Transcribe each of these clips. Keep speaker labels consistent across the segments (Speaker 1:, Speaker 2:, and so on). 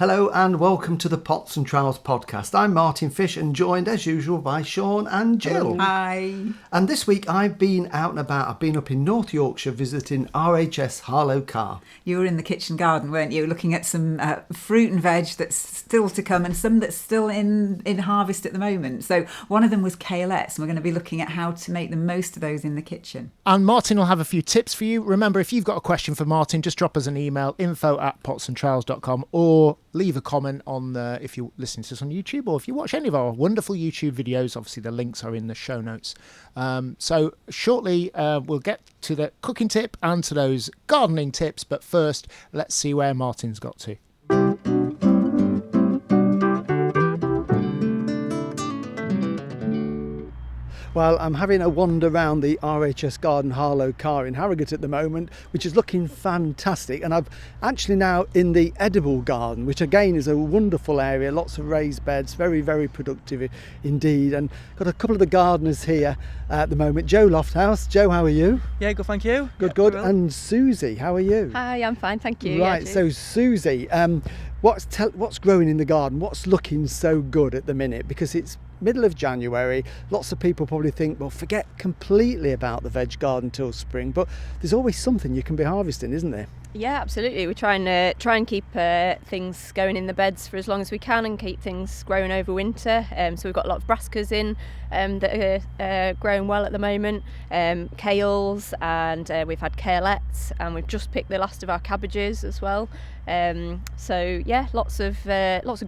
Speaker 1: Hello and welcome to the Pots and Trowels podcast. I'm Martin Fish and joined as usual by Sean and Jill.
Speaker 2: Hi.
Speaker 1: And this week I've been out and about. I've been up in North Yorkshire visiting RHS Harlow Carr.
Speaker 2: You were in the kitchen garden, weren't you? Looking at some fruit and veg that's still to come and some that's still in harvest at the moment. So one of them was Kalettes, and we're going to be looking at how to make the most of those in the kitchen.
Speaker 3: And Martin will have a few tips for you. Remember, if you've got a question for Martin, just drop us an email, info@potsandtrowels.com, or leave a comment on if you're listening to us on YouTube, or if you watch any of our wonderful YouTube videos. Obviously, the links are in the show notes. So shortly, we'll get to the cooking tip and to those gardening tips. But first, let's see where Martin's got to.
Speaker 1: Well, I'm having a wander around the RHS Garden Harlow Carr in Harrogate at the moment, which is looking fantastic. And I'm actually now in the edible garden, which again is a wonderful area, lots of raised beds, very, very productive indeed. And got a couple of the gardeners here at the moment. Joe Lofthouse. Joe, how are you?
Speaker 4: Yeah, good, thank you.
Speaker 1: Good, good. And Susie, how are you?
Speaker 5: Hi, I'm fine, thank you.
Speaker 1: Right, so Susie, what's growing in the garden? What's looking so good at the minute? Because it's middle of January, lots of people probably think, well, forget completely about the veg garden till spring, but there's always something you can be harvesting, isn't there?
Speaker 5: Yeah, absolutely. We try and keep things going in the beds for as long as we can and keep things growing over winter. So we've got a lot of brassicas in that are growing well at the moment, kales, and we've had Kalettes, and we've just picked the last of our cabbages as well. So yeah, lots of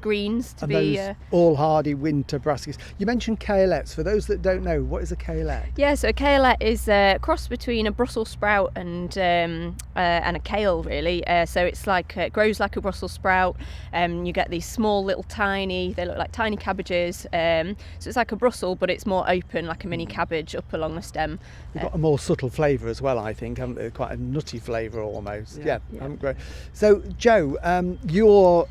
Speaker 5: greens to
Speaker 1: and
Speaker 5: be
Speaker 1: those all hardy winter brassicas. You mentioned Kalettes. For those that don't know, what is a Kalette?
Speaker 5: Yeah, so a Kalette is a cross between a Brussels sprout and a kale, really. So it's like it grows like a Brussels sprout. You get these small little they look like tiny cabbages. So it's like a Brussels, but it's more open, like a mini cabbage up along the stem.
Speaker 1: They've got a more subtle flavour as well, I think, haven't they? Quite a nutty flavour almost. Yeah. Great. So Joe, you're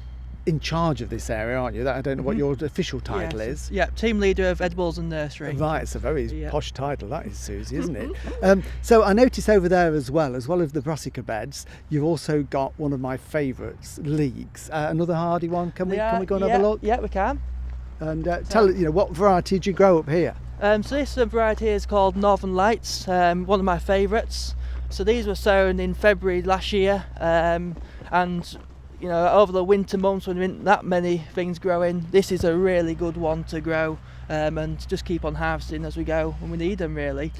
Speaker 1: in charge of this area, aren't you? I don't know what your official title is.
Speaker 4: Yeah, team leader of edibles and nursery.
Speaker 1: Right, it's a very posh title, that is, Susie, isn't it? So I notice over there as well as the brassica beds, you've also got one of my favourites, leeks. Another hardy one. Can we go and have a look?
Speaker 4: Yeah, we can.
Speaker 1: And tell us, what variety did you grow up here?
Speaker 4: So this variety is called Northern Lights, one of my favourites. So these were sown in February last year, and over the winter months when there aren't that many things growing, this is a really good one to grow, and just keep on harvesting as we go when we need them, really.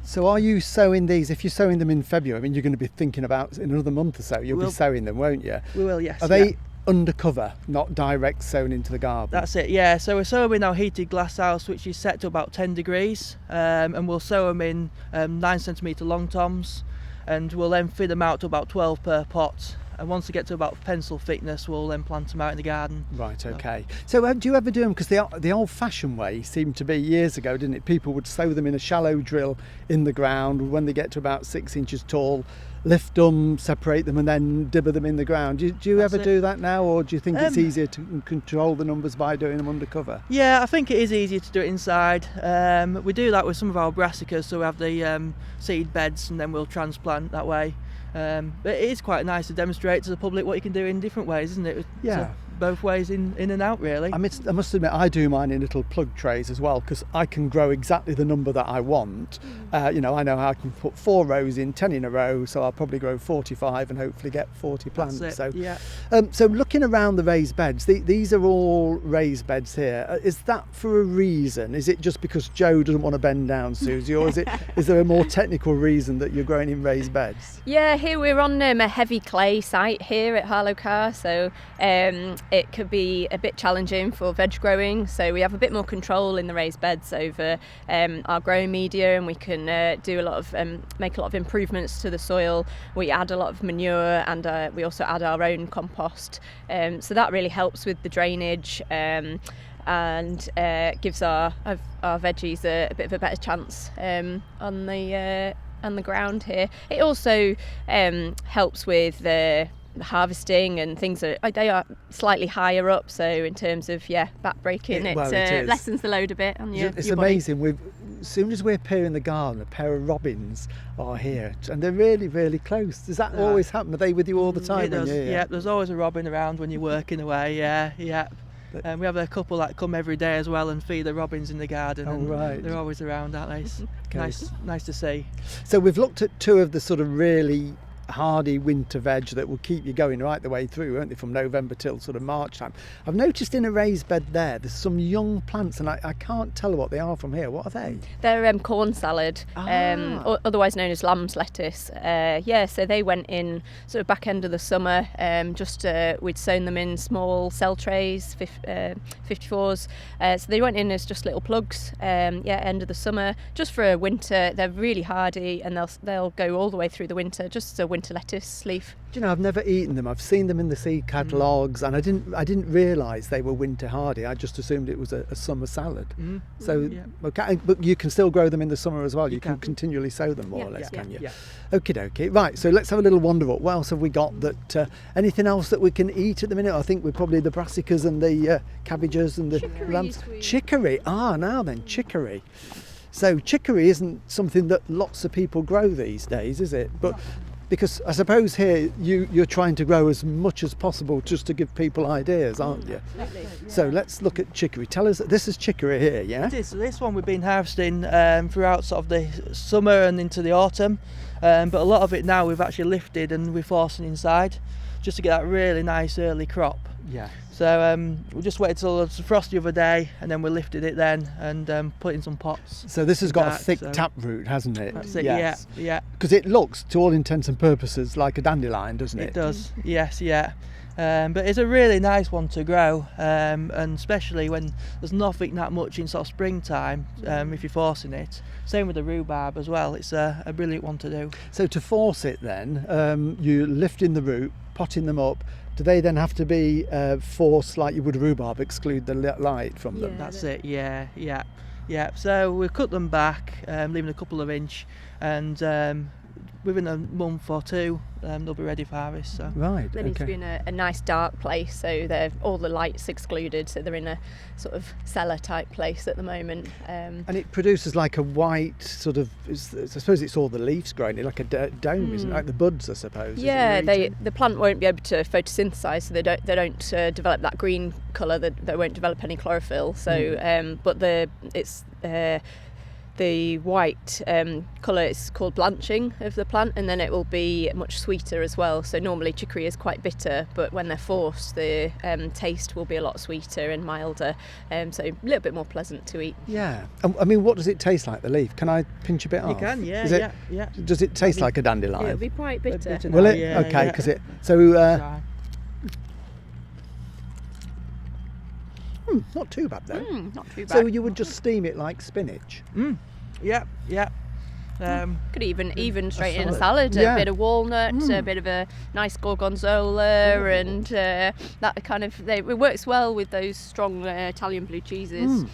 Speaker 1: So are you sowing these? If you're sowing them in February, I mean, you're going to be thinking about in another month or so, you'll be sowing them, won't you?
Speaker 4: We will, yes.
Speaker 1: Are they undercover, not direct sown into the garden?
Speaker 4: That's it, yeah. So we're sowing in our heated glass house, which is set to about 10 degrees, and we'll sow them in 9 centimetre long toms, and we'll then feed them out to about 12 per pot. And once they get to about pencil thickness, we'll then plant them out in the garden.
Speaker 1: Right, okay. So do you ever do them, because the old-fashioned way seemed to be years ago, didn't it? People would sow them in a shallow drill in the ground. When they get to about 6 inches tall, lift them, separate them, and then dibber them in the ground. Do you ever do that now, or do you think it's easier to control the numbers by doing them undercover?
Speaker 4: Yeah, I think it is easier to do it inside. We do that with some of our brassicas, so we have the seed beds, and then we'll transplant that way. But it is quite nice to demonstrate to the public what you can do in different ways, isn't it?
Speaker 1: Yeah.
Speaker 4: So both ways in and out, really.
Speaker 1: I must admit, I do mine in little plug trays as well, because I can grow exactly the number that I want. I know how I can put 4 rows in, 10 in a row, so I'll probably grow 45 and hopefully get 40 plants.
Speaker 4: That's it,
Speaker 1: so,
Speaker 4: yeah.
Speaker 1: So looking around the raised beds, these are all raised beds here. Is that for a reason? Is it just because Joe doesn't want to bend down, Susie, or is there a more technical reason that you're growing in raised beds?
Speaker 5: Yeah, here we're on a heavy clay site here at Harlow Carr, so it could be a bit challenging for veg growing, so we have a bit more control in the raised beds over our growing media, and we can do make a lot of improvements to the soil. We add a lot of manure, and we also add our own compost, so that really helps with the drainage and gives our veggies a bit of a better chance on the ground here. It also helps with the harvesting, and things they are slightly higher up, so in terms of back breaking, it
Speaker 1: lessens
Speaker 5: the load a bit on your
Speaker 1: It's
Speaker 5: your
Speaker 1: amazing.
Speaker 5: body.
Speaker 1: as soon as we appear in the garden, a pair of robins are here, and they're really, really close. Does that always happen? Are they with you all the time?
Speaker 4: It does. Yeah, there's always a robin around when you're working away. Yeah. And we have a couple that come every day as well and feed the robins in the garden.
Speaker 1: Oh, right.
Speaker 4: They're always around, aren't they?
Speaker 1: Okay.
Speaker 4: Nice to see.
Speaker 1: So we've looked at two of the sort of really hardy winter veg that will keep you going right the way through, won't they, from November till sort of March time. I've noticed in a raised bed there's some young plants, and I can't tell what they are from here. What are they?
Speaker 5: They're corn salad, otherwise known as lamb's lettuce. So they went in sort of back end of the summer. We'd sown them in small cell trays, 54s. So they went in as just little plugs. End of the summer, just for a winter. They're really hardy, and they'll go all the way through the winter. Just a winter lettuce leaf.
Speaker 1: Do you know, I've never eaten them. I've seen them in the seed catalogues, and I didn't realise they were winter hardy. I just assumed it was a summer salad. Okay, but you can still grow them in the summer as well. You can continually sow them more or less, can you?
Speaker 4: Yeah.
Speaker 1: Okie dokie. Right, so let's have a little wander up. What else have we got? Anything else that we can eat at the minute? I think we're probably the brassicas and the cabbages and the lambs. Chicory. Now then, chicory. So chicory isn't something that lots of people grow these days, is it? But because I suppose here you're trying to grow as much as possible just to give people ideas, aren't you?
Speaker 5: Absolutely. Yeah.
Speaker 1: So let's look at chicory. Tell us, this is chicory here, yeah?
Speaker 4: It is. This one we've been harvesting throughout sort of the summer and into the autumn, but a lot of it now we've actually lifted and we're forcing inside just to get that really nice early crop.
Speaker 1: Yeah.
Speaker 4: So we just waited till it was frost the other day, and then we lifted it then and put in some pots.
Speaker 1: So this has got a thick taproot, hasn't it?
Speaker 4: That's it.
Speaker 1: Yes.
Speaker 4: Yeah.
Speaker 1: Because it looks, to all intents and purposes, like a dandelion, doesn't it?
Speaker 4: It does. Yes. Yeah. But it's a really nice one to grow, and especially when there's nothing that much in sort of springtime. If you're forcing it. Same with the rhubarb as well. It's a brilliant one to do.
Speaker 1: So to force it, then you lift in the root, potting them up. Do they then have to be forced like you would rhubarb, exclude the light from them?
Speaker 4: That's it. Yeah. So we cut them back, leaving a couple of inch, and within a month or two, they'll be ready for harvest. So.
Speaker 1: Right.
Speaker 5: They need to be in a nice dark place, so all the light's excluded. So they're in a sort of cellar type place at the moment.
Speaker 1: And it produces like a white sort of. I suppose it's all the leaves growing, like a dome, isn't it? Like the buds, I suppose.
Speaker 5: Yeah, the plant won't be able to photosynthesize, so they don't develop that green colour. They won't develop any chlorophyll. So, but the white colour is called blanching of the plant, and then it will be much sweeter as well. So normally chicory is quite bitter, but when they're forced, the taste will be a lot sweeter and milder, so a little bit more pleasant to eat.
Speaker 1: Yeah. I mean, what does it taste like, the leaf? Can I pinch a bit off?
Speaker 4: You can, yeah.
Speaker 1: Does it taste like a dandelion?
Speaker 5: It'll be quite bitter.
Speaker 1: Will it?
Speaker 4: Yeah,
Speaker 1: okay, because it... So... not too bad though.
Speaker 5: Not too bad.
Speaker 1: So you would just steam it like spinach?
Speaker 4: Yeah.
Speaker 5: Could even straight in a
Speaker 1: salad.
Speaker 5: salad, a bit of walnut, a bit of a nice gorgonzola, and that kind of... It works well with those strong Italian blue cheeses,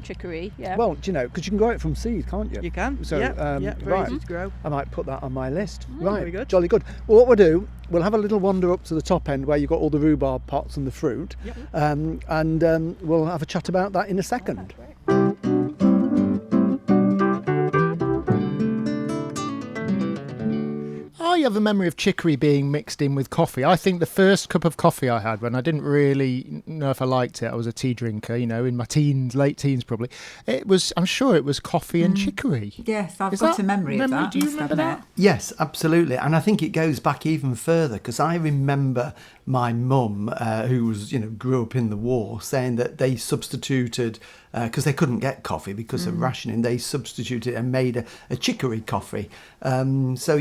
Speaker 5: chicory, yeah.
Speaker 1: Well, do you know, because you can grow it from seed, can't you?
Speaker 4: You can,
Speaker 1: So,
Speaker 4: very easy to grow.
Speaker 1: I might put that on my list. Right,
Speaker 4: very good.
Speaker 1: Jolly good. Well, what we'll do, we'll have a little wander up to the top end where you've got all the rhubarb pots and the fruit, and we'll have a chat about that in a second.
Speaker 3: I have a memory of chicory being mixed in with coffee. I think the first cup of coffee I had, when I didn't really know if I liked it, I was a tea drinker, in my late teens probably. I'm sure it was coffee and chicory.
Speaker 2: Yes, I've got a memory of that.
Speaker 3: Do you remember that?
Speaker 1: Yes, absolutely. And I think it goes back even further, because I remember my mum, who was, grew up in the war, saying that they substituted, because they couldn't get coffee because of rationing, they substituted and made a chicory coffee. So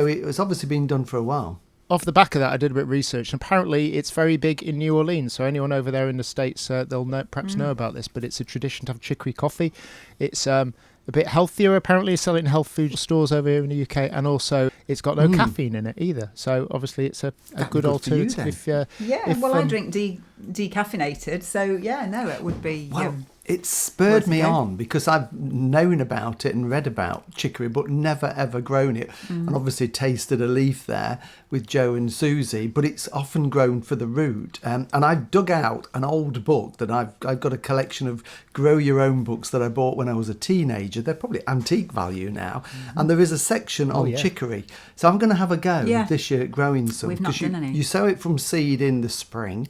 Speaker 1: it was obviously been done for a while.
Speaker 3: Off the back of that, I did a bit of research, and apparently it's very big in New Orleans. So anyone over there in the States, they'll perhaps know about this, but it's a tradition to have chicory coffee. It's a bit healthier, apparently. It's selling in health food stores over here in the UK, and also it's got no caffeine in it either. So obviously it's a good alternative.
Speaker 2: I drink decaffeinated, so it would be...
Speaker 1: It spurred me
Speaker 2: Worth a go.
Speaker 1: on because I've known about it and read about chicory, but never ever grown it. And obviously tasted a leaf there with Joe and Susie, but it's often grown for the root. And I've dug out an old book that I've got a collection of grow your own books that I bought when I was a teenager. They're probably antique value now. And there is a section on chicory. So I'm going to have a go this year at growing some.
Speaker 2: We've not done any.
Speaker 1: You sow it from seed in the spring.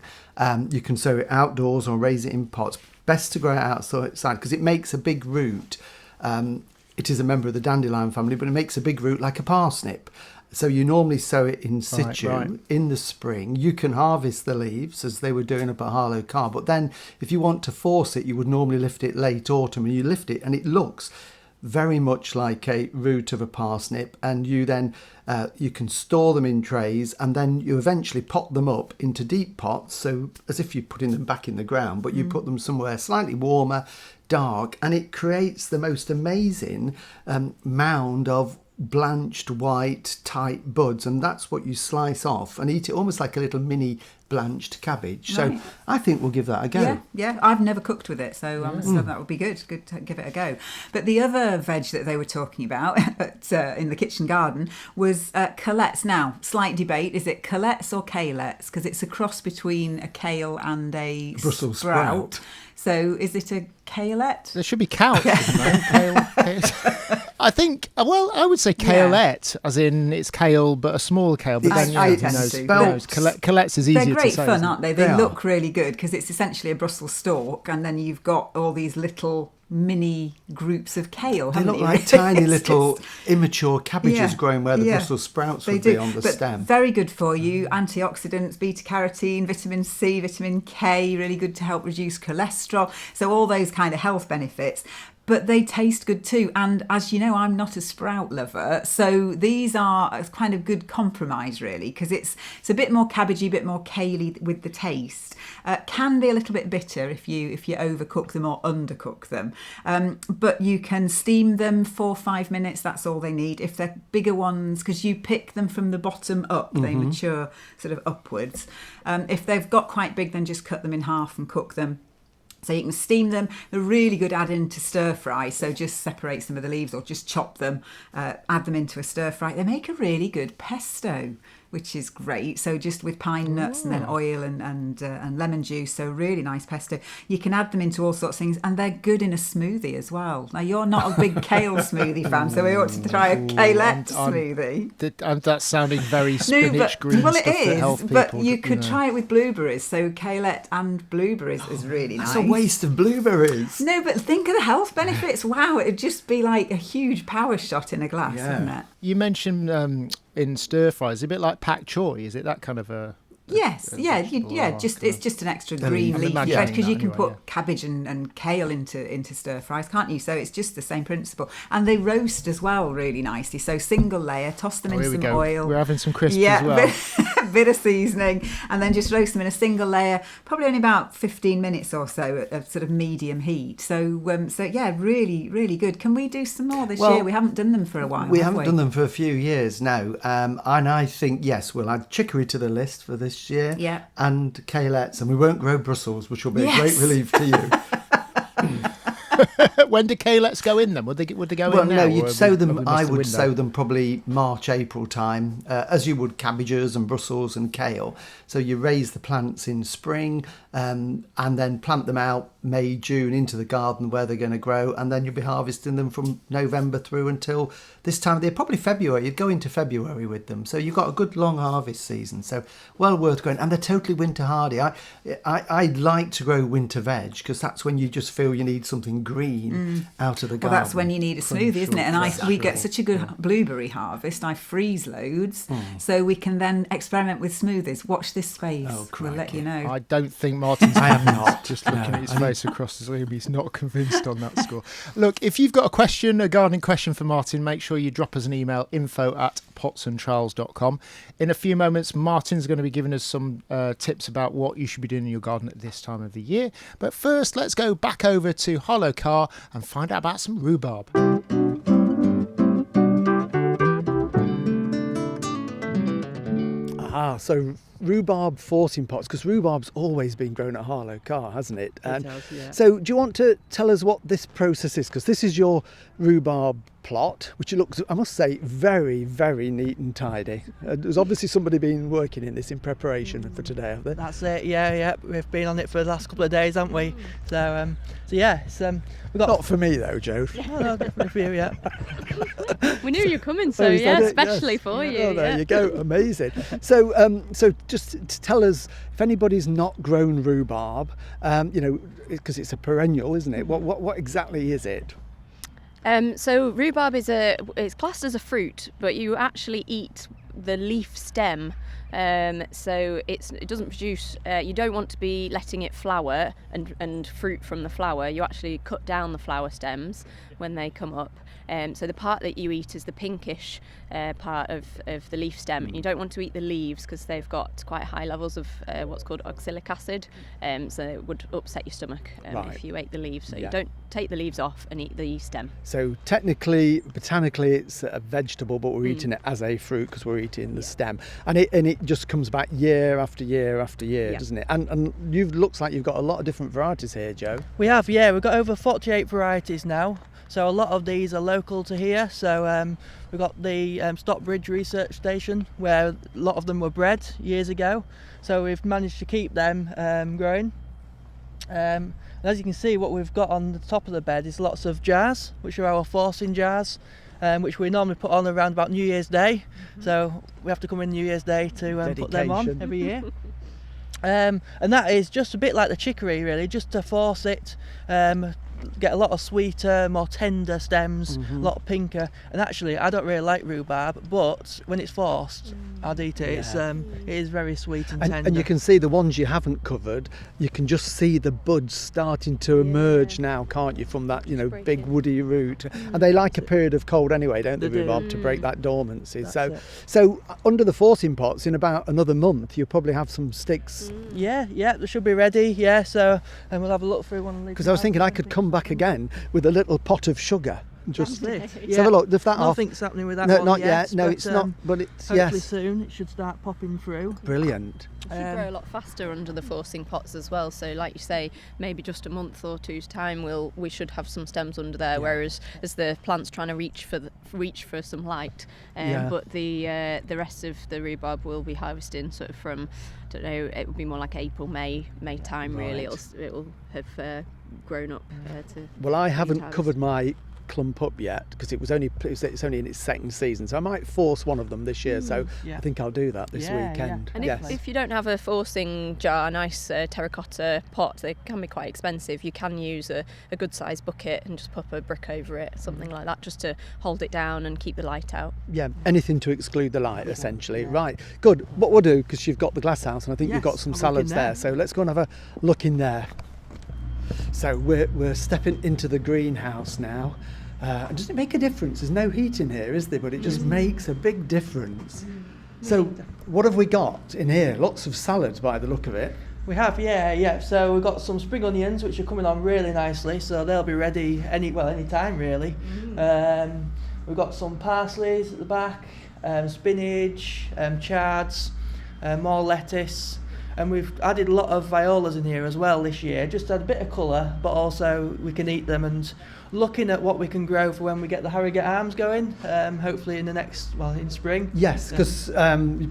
Speaker 1: You can sow it outdoors or raise it in pots. Best to grow it outside because it makes a big root. It is a member of the dandelion family, but it makes a big root like a parsnip. So you normally sow it in situ in the spring. You can harvest the leaves as they were doing up at Harlow Carr, but then if you want to force it, you would normally lift it late autumn, and you lift it and it looks very much like a root of a parsnip, and you then you can store them in trays, and then you eventually pot them up into deep pots, so as if you're putting them back in the ground, but you put them somewhere slightly warmer, dark, and it creates the most amazing mound of blanched white tight buds, and that's what you slice off and eat it almost like a little mini blanched cabbage. So I think we'll give that a go.
Speaker 2: Yeah, I've never cooked with it, so that would be good to give it a go. But the other veg that they were talking about in the kitchen garden was Kalettes. Now, slight debate, is it Kalettes or Kalettes? Because it's a cross between a kale and a
Speaker 1: Brussels
Speaker 2: sprout.
Speaker 1: sprout.
Speaker 2: So is it a Kalette?
Speaker 3: There should be cow. I think, well, I would say Kalette, as in it's kale, but a small kale. But then,
Speaker 2: I tend to.
Speaker 3: Kalettes is easier to say.
Speaker 2: They're great fun, aren't they? They look
Speaker 1: are.
Speaker 2: really good because it's essentially a Brussels stalk, and then you've got all these little mini groups of kale.
Speaker 1: They
Speaker 2: haven't
Speaker 1: look
Speaker 2: you?
Speaker 1: like tiny little immature cabbages growing where the Brussels sprouts would be on the
Speaker 2: but
Speaker 1: stem.
Speaker 2: Very good for you. Antioxidants, beta carotene, vitamin C, vitamin K, really good to help reduce cholesterol. So all those kind of health benefits. But they taste good too. And as you know, I'm not a sprout lover. So these are a kind of good compromise, really, because it's a bit more cabbagey, a bit more kaley with the taste. Can be a little bit bitter if you overcook them or undercook them. But you can steam them 4 or 5 minutes. That's all they need. If they're bigger ones, because you pick them from the bottom up, they mature sort of upwards. If they've got quite big, then just cut them in half and cook them. So you can steam them. They're really good add-in to stir fry. So just separate some of the leaves or just chop them, add them into a stir fry. They make a really good pesto, which is great. So just with pine nuts and then oil and lemon juice. So really nice pesto. You can add them into all sorts of things, and they're good in a smoothie as well. Now you're not a big kale smoothie fan, so we ought to try a Kalette smoothie.
Speaker 3: That's sounding very spinach green
Speaker 2: well,
Speaker 3: stuff
Speaker 2: it
Speaker 3: that
Speaker 2: is,
Speaker 3: health people.
Speaker 2: but you could try it with blueberries. So Kalette and blueberries is really nice.
Speaker 1: That's a waste of blueberries.
Speaker 2: No, but think of the health benefits. Wow, it'd just be like a huge power shot in a glass, wouldn't it?
Speaker 3: You mentioned in stir fries, a bit like pak choy. Is it that kind of a?
Speaker 2: Yes, it's just an extra green leafy veg, because you can put cabbage and kale into stir fries, can't you? So it's just the same principle, and they roast as well really nicely. So single layer, toss them in some oil.
Speaker 3: We're having some crisps as well.
Speaker 2: bit of seasoning, and then just roast them in a single layer, probably only about 15 minutes or so at sort of medium heat. So really, really good. Can we do some more this year? We haven't done them for a while.
Speaker 1: We haven't done them for a few years now, and I think yes, we'll add chicory to the list for this year, and Kalettes, and we won't grow Brussels, which will be a great relief to you.
Speaker 3: When do Kalettes go in then? Would they go in now?
Speaker 1: Well, no, you'd sow them. I would
Speaker 3: window?
Speaker 1: sow them probably March, April time, as you would cabbages and Brussels and kale. So you raise the plants in spring, and then plant them out May, June into the garden where they're going to grow, and then you'll be harvesting them from November through until this time of the year, probably February. You'd go into February with them, so you've got a good long harvest season. So well worth growing, and they're totally winter hardy. I like to grow winter veg because that's when you just feel you need something green out of the garden.
Speaker 2: Well, that's when you need a smoothie, isn't it? And we get such a good blueberry harvest. I freeze loads, so we can then experiment with smoothies. Watch this space. We'll let you know.
Speaker 3: I don't think Martin's.
Speaker 1: I am not.
Speaker 3: Just looking at his face across the room, he's not convinced on that score. Look, if you've got a question, a gardening question for Martin, make sure you drop us an email, info@pots&trowels.com. In a few moments, Martin's going to be giving us some tips about what you should be doing in your garden at this time of the year. But first, let's go back over to Harlow Carr and find out about some rhubarb.
Speaker 1: So rhubarb forcing pots, because rhubarb's always been grown at Harlow Carr, hasn't it?
Speaker 4: It has, yeah.
Speaker 1: So do you want to tell us what this process is? Because this is your rhubarb plot, which looks, I must say, very, very neat and tidy. There's obviously somebody been working in this in preparation for today, have they?
Speaker 4: That's it, yeah. We've been on it for the last couple of days, haven't we? So yeah, it's, we've got...
Speaker 1: Not for me though, Joe.
Speaker 4: No, definitely for you, yeah.
Speaker 5: We knew you were coming, so
Speaker 1: is that
Speaker 5: yeah,
Speaker 1: it?
Speaker 5: especially
Speaker 1: Yes.
Speaker 5: for you.
Speaker 1: Oh, there
Speaker 5: yeah.
Speaker 1: you go, amazing. So just to tell us, if anybody's not grown rhubarb, because it's a perennial, isn't it? What exactly is it?
Speaker 5: So rhubarb it's classed as a fruit, but you actually eat the leaf stem. So it doesn't produce. You don't want to be letting it flower and fruit from the flower. You actually cut down the flower stems when they come up. So the part that you eat is the pinkish part of the leaf stem. And you don't want to eat the leaves because they've got quite high levels of what's called oxalic acid. So it would upset your stomach if you ate the leaves. So you don't take the leaves off and eat the stem.
Speaker 1: So technically, botanically, it's a vegetable, but we're eating it as a fruit because we're eating the stem, and it just comes back year after year after year, doesn't it? And looks like you've got a lot of different varieties here, Joe.
Speaker 4: We have, yeah. We've got over 48 varieties now. So a lot of these are local to here. So we've got the Stockbridge Research Station, where a lot of them were bred years ago. So we've managed to keep them growing. And as you can see, what we've got on the top of the bed is lots of jars, which are our forcing jars, which we normally put on around about New Year's Day. So we have to come in New Year's Day to put them on every year. And that is just a bit like the chicory, really, just to force it, get a lot of sweeter, more tender stems, a lot pinker. And actually, I don't really like rhubarb, but when it's forced, I'd eat it.
Speaker 1: Yeah.
Speaker 4: It is very sweet and tender.
Speaker 1: And you can see the ones you haven't covered, you can just see the buds starting to emerge now, can't you, from that big woody root. And they like a period of cold anyway, don't they, rhubarb, to break that dormancy. So under the forcing pots, in about another month, you'll probably have some sticks.
Speaker 4: Yeah, they should be ready. Yeah, so and we'll have a look through one.
Speaker 1: Because I was thinking I could come back again with a little pot of sugar. Just
Speaker 4: That's it.
Speaker 1: have a look. If that
Speaker 4: Nothing's happening with that
Speaker 1: no,
Speaker 4: one
Speaker 1: not
Speaker 4: yet.
Speaker 1: No,
Speaker 4: but,
Speaker 1: it's not. But it's
Speaker 4: hopefully soon it should start popping through.
Speaker 1: Brilliant.
Speaker 5: It should grow a lot faster under the forcing pots as well. So, like you say, maybe just a month or two's time, we should have some stems under there. Whereas as the plant's trying to reach for some light, but the rest of the rhubarb will be harvesting sort of from, I don't know, it would be more like April, May time. Really, it'll have grown up to.
Speaker 1: Well, I haven't covered my clump up yet because it's only in its second season, so I might force one of them this year. So I think I'll do that this weekend.
Speaker 5: And if you don't have a forcing jar, a nice terracotta pot, they can be quite expensive. You can use a good sized bucket and just pop a brick over it, something like that, just to hold it down and keep the light out. Yeah,
Speaker 1: anything to exclude the light, essentially. Right, good. What we'll do, because you've got the glass house and I think you've got some salads there, so let's go and have a look in there. So we're stepping into the greenhouse now. Does it make a difference? There's no heat in here, is there? But it just makes a big difference. So what have we got in here? Lots of salads by the look of it.
Speaker 4: We have, yeah. So we've got some spring onions, which are coming on really nicely. So they'll be ready any time really. We've got some parsleys at the back, spinach, chards, more lettuce. And we've added a lot of violas in here as well this year, just to add a bit of colour, but also we can eat them, and looking at what we can grow for when we get the Harrogate arms going, hopefully in spring.
Speaker 1: Yes, because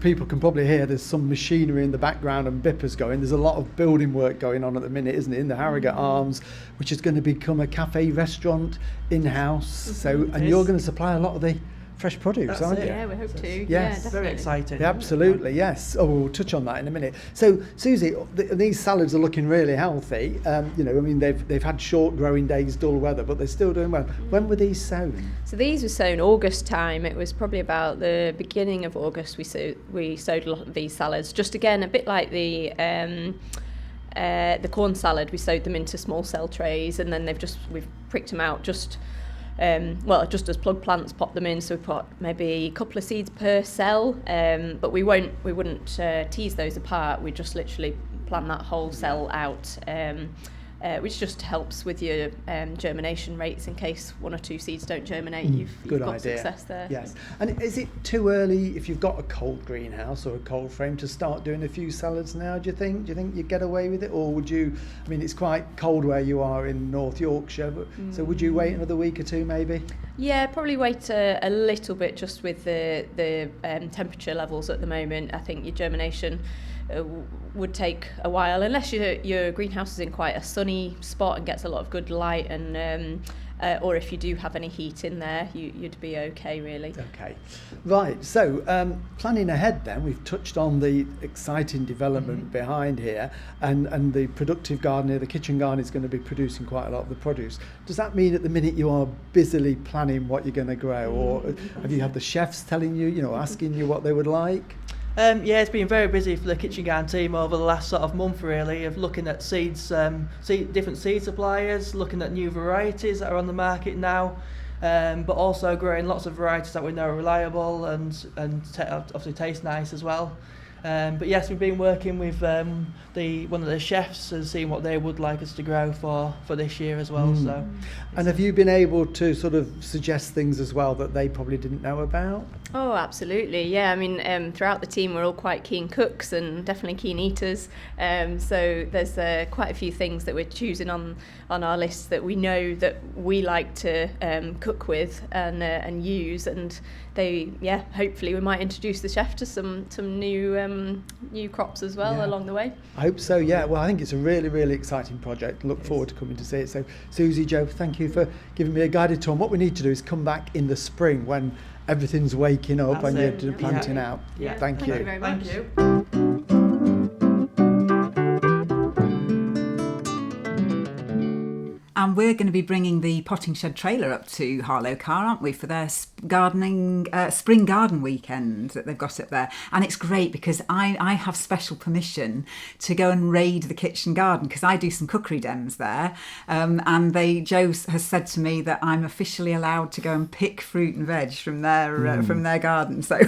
Speaker 1: people can probably hear there's some machinery in the background and bippers going. There's a lot of building work going on at the minute, isn't it, in the Harrogate arms, which is going to become a cafe restaurant in-house. And you're going to supply a lot of the fresh produce, aren't you?
Speaker 5: Yeah, we hope to.
Speaker 1: Yes.
Speaker 5: Yeah, definitely.
Speaker 4: Very exciting.
Speaker 1: Yeah, absolutely, yes. Oh, we'll touch on that in a minute. So, Susie, these salads are looking really healthy. They've had short growing days, dull weather, but they're still doing well. When were these sown?
Speaker 5: So these were sown August time. It was probably about the beginning of August we sowed a lot of these salads. Just again, a bit like the corn salad, we sowed them into small cell trays, and then we've pricked them out just as plug plants, pop them in. So we put maybe a couple of seeds per cell, but we wouldn't tease those apart. We just literally plant that whole cell out, which just helps with your germination rates in case one or two seeds don't germinate. You've got
Speaker 1: idea.
Speaker 5: Success there.
Speaker 1: Yes. And is it too early, if you've got a cold greenhouse or a cold frame, to start doing a few salads now, do you think? Do you think you'd get away with it? Or would you, I mean, it's quite cold where you are in North Yorkshire, but so would you wait another week or two maybe?
Speaker 5: Yeah, probably wait a little bit just with the temperature levels at the moment. I think your germination would take a while, unless your greenhouse is in quite a sunny spot and gets a lot of good light, and or if you do have any heat in there, you'd be okay really.
Speaker 1: Okay, right, so planning ahead then, we've touched on the exciting development behind here, and the productive garden here, the kitchen garden is going to be producing quite a lot of the produce. Does that mean at the minute you are busily planning what you're going to grow, or have you had the chefs telling you, asking you what they would like?
Speaker 4: Yeah, it's been very busy for the kitchen garden team over the last sort of month really, of looking at seeds, different seed suppliers, looking at new varieties that are on the market now, but also growing lots of varieties that we know are reliable and obviously taste nice as well. But yes, we've been working with one of the chefs and seeing what they would like us to grow for this year as well. So,
Speaker 1: and have you been able to sort of suggest things as well that they probably didn't know about?
Speaker 5: Oh, absolutely. Yeah, I mean, throughout the team, we're all quite keen cooks and definitely keen eaters. So there's quite a few things that we're choosing on our list that we know that we like to cook with and use. And hopefully we might introduce the chef to some new crops as well along the way.
Speaker 1: I hope so, yeah. Well, I think it's a really, really exciting project. Look forward to coming to see it. So, Susie, Joe, thank you for giving me a guided tour. And what we need to do is come back in the spring when everything's waking up and you're planting out.
Speaker 5: Yeah.
Speaker 1: Thank you.
Speaker 5: Thank you very much.
Speaker 4: thank you.
Speaker 2: And we're going to be bringing the potting shed trailer up to Harlow Carr, aren't we, for their spring garden weekend that they've got up there. And it's great because I have special permission to go and raid the kitchen garden because I do some cookery dems there. And Joe has said to me that I'm officially allowed to go and pick fruit and veg from their garden. So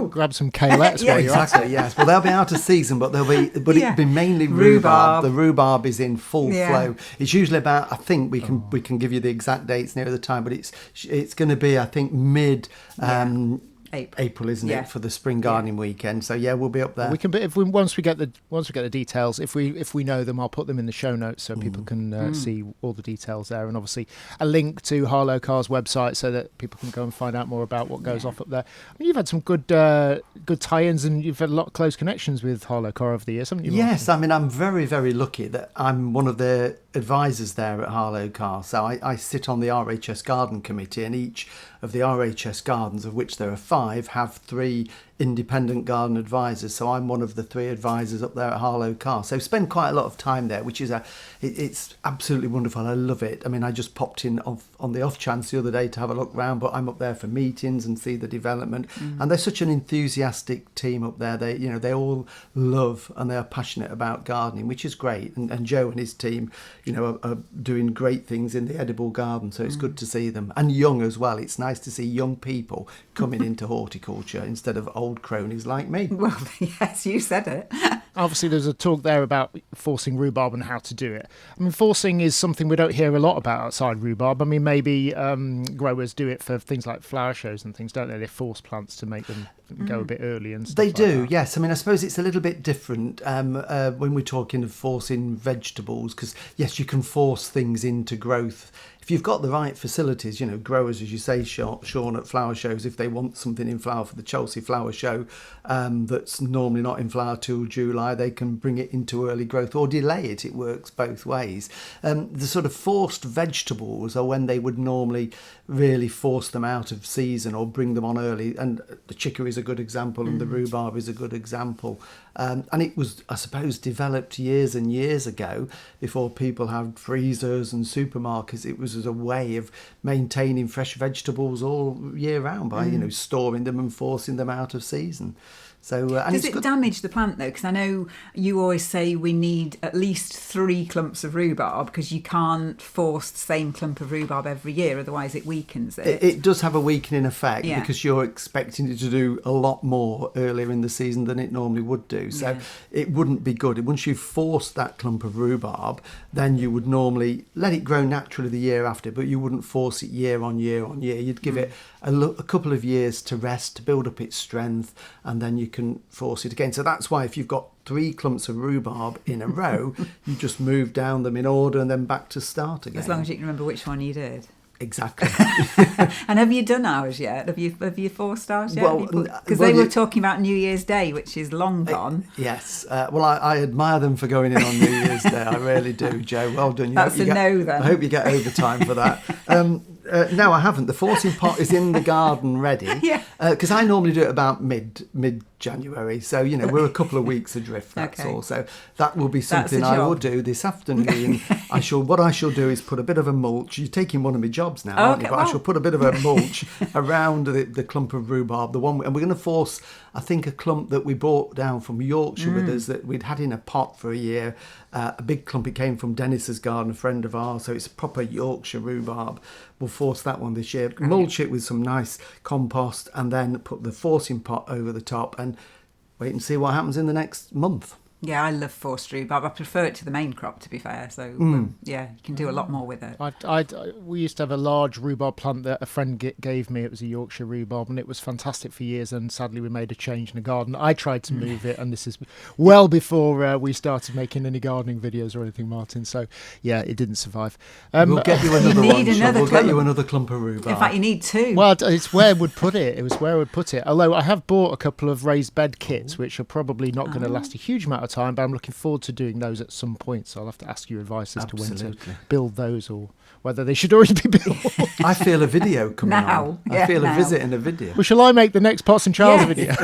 Speaker 3: grab some Kalettes while you're at it.
Speaker 1: Exactly, yes. Well, they'll be out of season, but it'll be mainly
Speaker 2: Rhubarb.
Speaker 1: The rhubarb is in full flow. It's usually about, I think we can give you the exact dates near the time, but it's going to be, I think, mid April, isn't it, for the spring gardening weekend? So we'll be up there.
Speaker 3: We can, once we get the details, if we know them, I'll put them in the show notes so people can see all the details there, and obviously a link to Harlow Carr's website so that people can go and find out more about what goes off up there. I mean, you've had some good tie-ins, and you've had a lot of close connections with Harlow Carr over the years, haven't you, Martin?
Speaker 1: Yes, I mean, I'm very, very lucky that I'm one of the advisors there at Harlow Carr. So I sit on the RHS Garden Committee, and each of the RHS gardens, of which there are 5, have 3 independent garden advisors. So I'm one of the 3 advisors up there at Harlow Carr. So spend quite a lot of time there, which is it's absolutely wonderful. I love it. I mean, I just popped in on the off chance the other day to have a look round, but I'm up there for meetings and see the development. And they're such an enthusiastic team up there. They all love and they are passionate about gardening, which is great. And Joe and his team, are doing great things in the edible garden. So it's good to see them, and young as well. It's nice to see young people coming into horticulture instead of old cronies like me.
Speaker 2: Well, yes, you said it.
Speaker 3: Obviously, there's a talk there about forcing rhubarb and how to do it. I mean, forcing is something we don't hear a lot about outside rhubarb. I mean, maybe growers do it for things like flower shows and things, don't they? They force plants to make them go a bit early and stuff.
Speaker 1: They
Speaker 3: like
Speaker 1: do,
Speaker 3: that.
Speaker 1: yes. I mean, I suppose it's a little bit different when we're talking of forcing vegetables, because yes, you can force things into growth if you've got the right facilities. Growers, as you say, Sean, at flower shows, if they want something in flower for the Chelsea flower show that's normally not in flower till July, they can bring it into early growth or delay it. It works both ways. The sort of forced vegetables are when they would normally really force them out of season or bring them on early, and the chicory is a good example, and the rhubarb is a good example. And it was, I suppose, developed years and years ago before people had freezers and supermarkets. It was as a way of maintaining fresh vegetables all year round by, storing them and forcing them out of season. So, and
Speaker 2: does it damage the plant though? Because I know you always say we need at least 3 clumps of rhubarb because you can't force the same clump of rhubarb every year, otherwise it weakens it.
Speaker 1: It does have a weakening effect because you're expecting it to do a lot more earlier in the season than it normally would do. So it wouldn't be good. Once you force that clump of rhubarb, then you would normally let it grow naturally the year after, but you wouldn't force it year on year on year. You'd give it a couple of years to rest, to build up its strength, and then you can force it again. So that's why if you've got 3 clumps of rhubarb in a row, you just move down them in order and then back to start again.
Speaker 2: As long as you can remember which one you did.
Speaker 1: Exactly.
Speaker 2: And have you done ours yet? Have you forced ours yet?
Speaker 1: Well,
Speaker 2: because they were talking about New Year's Day, which is long gone.
Speaker 1: Yes. Well, I admire them for going in on New Year's Day. I really do, Jo. Well done.
Speaker 2: That's a no then.
Speaker 1: I hope you get overtime for that. No, I haven't. The forcing pot is in the garden ready. Because I normally do it about mid-January. So, we're a couple of weeks adrift, that's all. So that will be something I will do this afternoon. What I shall do is put a bit of a mulch. You're taking one of my jobs now, aren't you? But I shall put a bit of a mulch around the clump of rhubarb, and we're going to force, I think, a clump that we brought down from Yorkshire with us that we'd had in a pot for a year. A big clump. It came from Dennis's garden, a friend of ours. So it's a proper Yorkshire rhubarb. We'll force that one this year. Mulch it with some nice compost, and then put the forcing pot over the top, and wait and see what happens in the next month.
Speaker 2: Yeah, I love forced rhubarb. I prefer it to the main crop, to be fair. So, you can do a lot more with it.
Speaker 3: We used to have a large rhubarb plant that a friend gave me. It was a Yorkshire rhubarb, and it was fantastic for years. And sadly, we made a change in the garden. I tried to move it, and this is well before we started making any gardening videos or anything, Martin. So, yeah, it didn't survive.
Speaker 1: We'll get you another
Speaker 2: one. We'll
Speaker 1: get you another clump of rhubarb.
Speaker 2: In fact, you need 2.
Speaker 3: Well, it's where we'd put it. It was where we'd put it. Although I have bought a couple of raised bed kits, which are probably not going to last a huge amount of time, but I'm looking forward to doing those at some point. So I'll have to ask you advice as to when to build those, or whether they should already be built.
Speaker 1: I feel a video coming on. I feel a visit in a video.
Speaker 3: Well, shall I make the next Pots and Trowels video?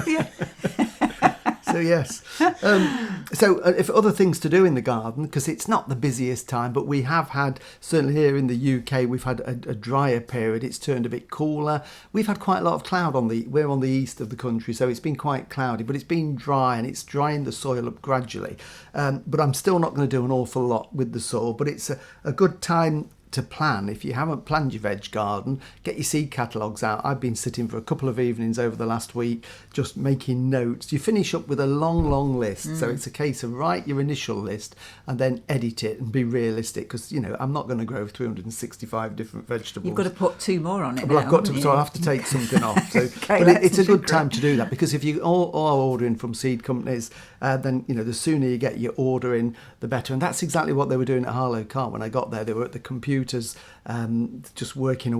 Speaker 1: So yes. If other things to do in the garden, because it's not the busiest time, but we have had, certainly here in the UK, we've had a drier period. It's turned a bit cooler. We've had quite a lot of cloud we're on the east of the country, so it's been quite cloudy, but it's been dry, and it's drying the soil up gradually. But I'm still not going to do an awful lot with the soil, but it's a good time to plan. If you haven't planned your veg garden, get your seed catalogues out. I've been sitting for a couple of evenings over the last week just making notes. You finish up with a long list, so it's a case of write your initial list and then edit it and be realistic, because I'm not going to grow 365 different vegetables.
Speaker 2: You've got to put 2 more on it.
Speaker 1: Well, I've got to, so I have to take something off. So, but it's a good time to do that, because if you all are ordering from seed companies, then the sooner you get your order in, the better. And that's exactly what they were doing at Harlow Carr. When I got there, they were at the computers, just working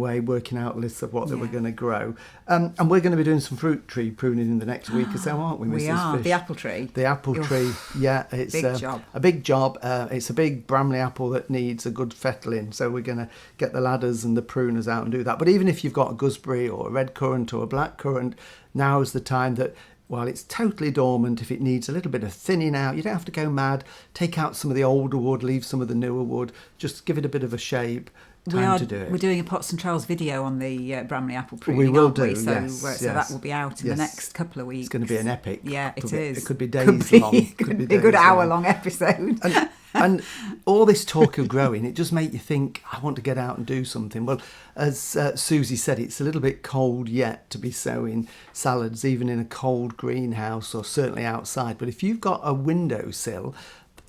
Speaker 1: out lists of what they were going to grow. And we're going to be doing some fruit tree pruning in the next week or so, aren't we, Mrs.
Speaker 2: We are.
Speaker 1: Fish?
Speaker 2: The apple tree.
Speaker 1: The apple tree, yeah. It's a big job. It's a big Bramley apple that needs a good fettling. So we're going to get the ladders and the pruners out and do that. But even if you've got a gooseberry or a red currant or a black currant, now is the time that, while it's totally dormant, if it needs a little bit of thinning out, you don't have to go mad. Take out some of the older wood, leave some of the newer wood, just give it a bit of a shape. To do it.
Speaker 2: We're doing a Pots and Trowels video on the Bramley apple pruning.
Speaker 1: We will do,
Speaker 2: yes. So that will be out in the next couple of weeks.
Speaker 1: It's going to be an epic.
Speaker 2: Yeah, it is.
Speaker 1: It could be days long. It
Speaker 2: could be a good hour-long episode.
Speaker 1: And all this talk of growing, it just makes you think, I want to get out and do something. Well, as Susie said, it's a little bit cold yet to be sowing salads, even in a cold greenhouse or certainly outside. But if you've got a windowsill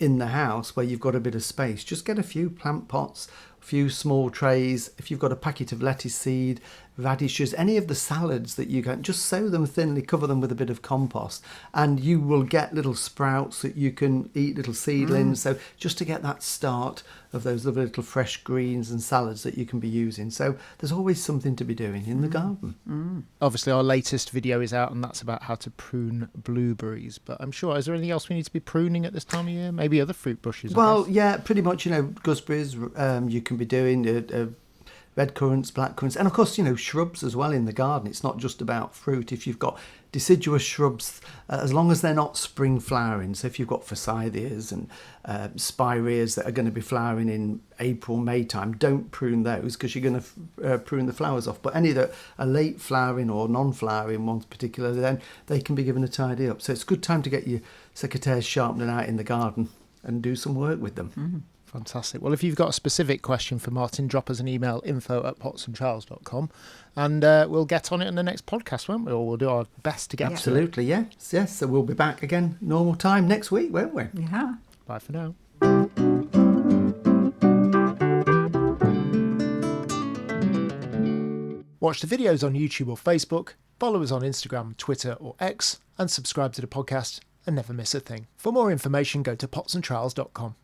Speaker 1: in the house where you've got a bit of space, just get a few plant pots, a few small trays. If you've got a packet of lettuce seed, radishes, any of the salads that you can, just sow them thinly, cover them with a bit of compost, and you will get little sprouts that you can eat, little seedlings. So just to get that start of those little fresh greens and salads that you can be using. So there's always something to be doing in the garden.
Speaker 3: Obviously our latest video is out, and that's about how to prune blueberries, but I'm sure, is there anything else we need to be pruning at this time of year? Maybe other fruit bushes?
Speaker 1: Well, yeah, pretty much, gooseberries, you can be doing red currants, black currants, and of course, shrubs as well in the garden. It's not just about fruit. If you've got deciduous shrubs, as long as they're not spring flowering, so if you've got forsythias and spireas that are going to be flowering in April, May time, don't prune those because you're going to prune the flowers off. But any that are late flowering or non-flowering ones particularly, then they can be given a tidy up. So it's a good time to get your secateurs sharpening out in the garden and do some work with them.
Speaker 2: Mm-hmm.
Speaker 3: Fantastic. Well, if you've got a specific question for Martin, drop us an email, info@potsandtrowels.com, and we'll get on it in the next podcast, won't we? Or we'll do our best to get to it.
Speaker 1: Absolutely, yes. So we'll be back again normal time next week, won't we?
Speaker 2: Yeah.
Speaker 3: Bye for now. Watch the videos on YouTube or Facebook, follow us on Instagram, Twitter or X, and subscribe to the podcast and never miss a thing. For more information, go to potsandtrowels.com.